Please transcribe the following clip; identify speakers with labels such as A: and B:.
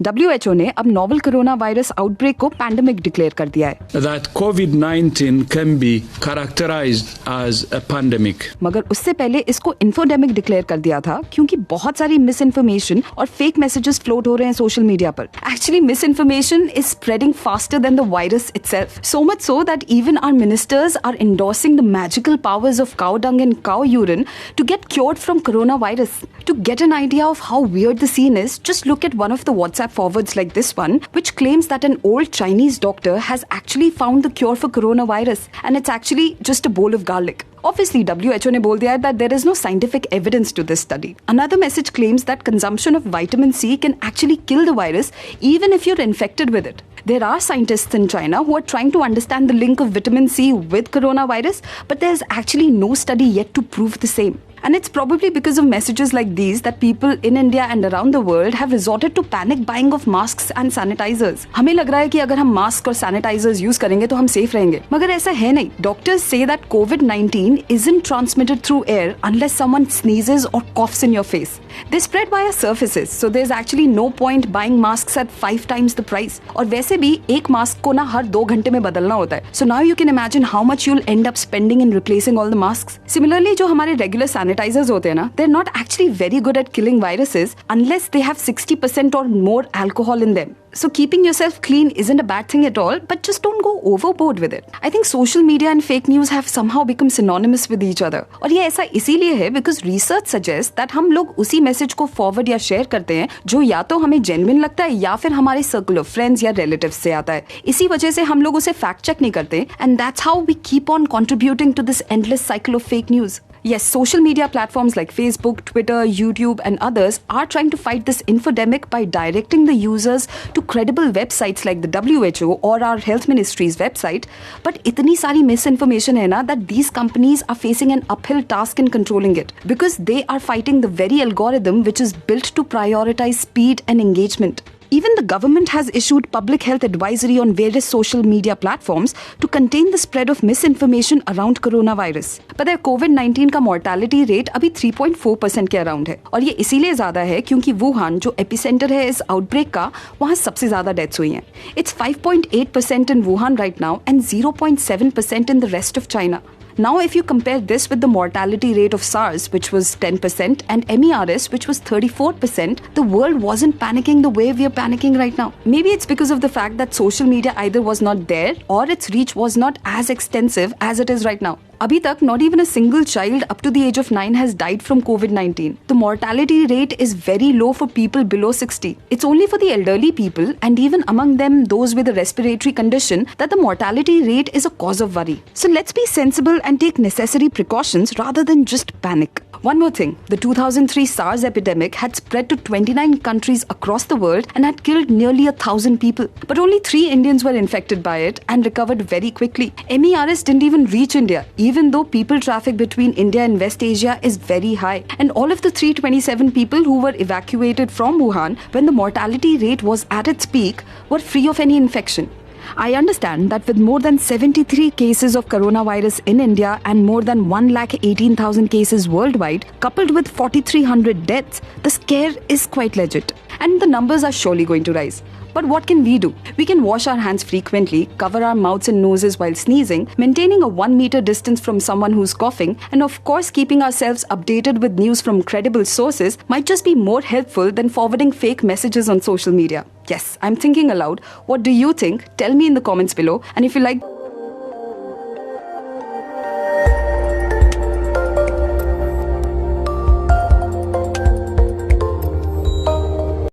A: WHO ने अब novel corona virus outbreak को पैंडेमिक डिक्लेयर कर दिया है।
B: That COVID-19 can be characterized as a pandemic.
A: मगर उससे पहले इसको इन्फोडेमिक डिक्लेयर कर दिया था क्योंकि बहुत सारी मिस इन्फॉर्मेशन और फेक मैसेजेस फ्लोट हो रहे हैं सोशल मीडिया पर। Actually, misinformation is spreading faster than the virus itself. So much so that even our ministers are endorsing the magical powers of cow dung and cow urine to get cured from coronavirus. To get an idea of how weird the scene is, just look at one of the WhatsApp forwards like this one, which claims that an old Chinese doctor has actually found the cure for coronavirus, and it's actually just a bowl of garlic. Obviously, WHO ने बोल दिया है that there is no scientific evidence to this study. Another message claims that consumption of vitamin C can actually kill the virus even if you're infected with it. There are scientists in China who are trying to understand the link of vitamin C with coronavirus, but there's actually no study yet to prove the same. And it's probably because of messages like these that people in India and around the world have resorted to panic buying of masks and sanitizers. हमें लग रहा है कि अगर हम mask और sanitisers use करेंगे तो हम सेफ रहेंगे, मगर ऐसा है नहीं. Doctors say that COVID-19 isn't transmitted through air unless someone sneezes or coughs in your face. They spread via surfaces, so there's actually no point buying masks at 5 times the price. और वैसे भी एक mask को ना हर 2 घंटे में बदलना होता है. So now you can imagine how much you'll end up spending in replacing all the masks. Similarly, जो हमारे regular sanitizers होते हैं ना, they're not actually very good at killing viruses unless they have 60% or more alcohol in them. So keeping yourself clean isn't a bad thing at all, but just don't go overboard with it. I think social media and fake news have somehow become synonymous with each other. और ये ऐसा इसीलिए है because research suggests that हम लोग उसी message को forward या शेयर करते हैं जो या तो हमें जेन्युइन लगता है या फिर हमारे सर्कल ऑफ फ्रेंड्स या रिलेटिव्स से आता है. इसी वजह से हम लोग उसे फैक्ट चेक नहीं करते, and that's how we keep on contributing to this endless cycle of fake news. Yes, social media platforms like Facebook, Twitter, YouTube and others are trying to fight this infodemic by directing the users to credible websites like the WHO or our health ministry's website. But itni sari misinformation hai na that these companies are facing an uphill task in controlling it because they are fighting the very algorithm which is built to prioritize speed and engagement. Even the government has issued public health advisory on various social media platforms to contain the spread of misinformation around coronavirus. पता है COVID-19 का mortality rate अभी 3.4% के around है और ये इसीलिए ज्यादा है क्योंकि वुहान जो एपिसेंटर है इस आउटब्रेक का, वहाँ सबसे ज्यादा डेथ्स हुई हैं. It's 5.8% in Wuhan right now and 0.7% in the rest of China. Now, if you compare this with the mortality rate of SARS, which was 10%, and MERS, which was 34%, the world wasn't panicking the way we are panicking right now. Maybe it's because of the fact that social media either was not there or its reach was not as extensive as it is right now. अभी तक not even a single child up to the age of 9 has died from COVID-19. The mortality rate is very low for people below 60. It's only for the elderly people and even among them those with a respiratory condition that the mortality rate is a cause of worry. So let's be sensible and take necessary precautions rather than just panic. One more thing, the 2003 SARS epidemic had spread to 29 countries across the world and had killed nearly 1,000 people. But only 3 Indians were infected by it and recovered very quickly. MERS didn't even reach India, even though people traffic between India and West Asia is very high. And all of the 327 people who were evacuated from Wuhan when the mortality rate was at its peak were free of any infection. I understand that with more than 73 cases of coronavirus in India and more than 118,000 cases worldwide, coupled with 4,300 deaths, the scare is quite legit. And the numbers are surely going to rise. But what can we do? We can wash our hands frequently, cover our mouths and noses while sneezing, maintaining a 1 meter distance from someone who's coughing, and of course keeping ourselves updated with news from credible sources might just be more helpful than forwarding fake messages on social media. Yes, I'm thinking aloud. What do you think? Tell me in the comments below. And if you like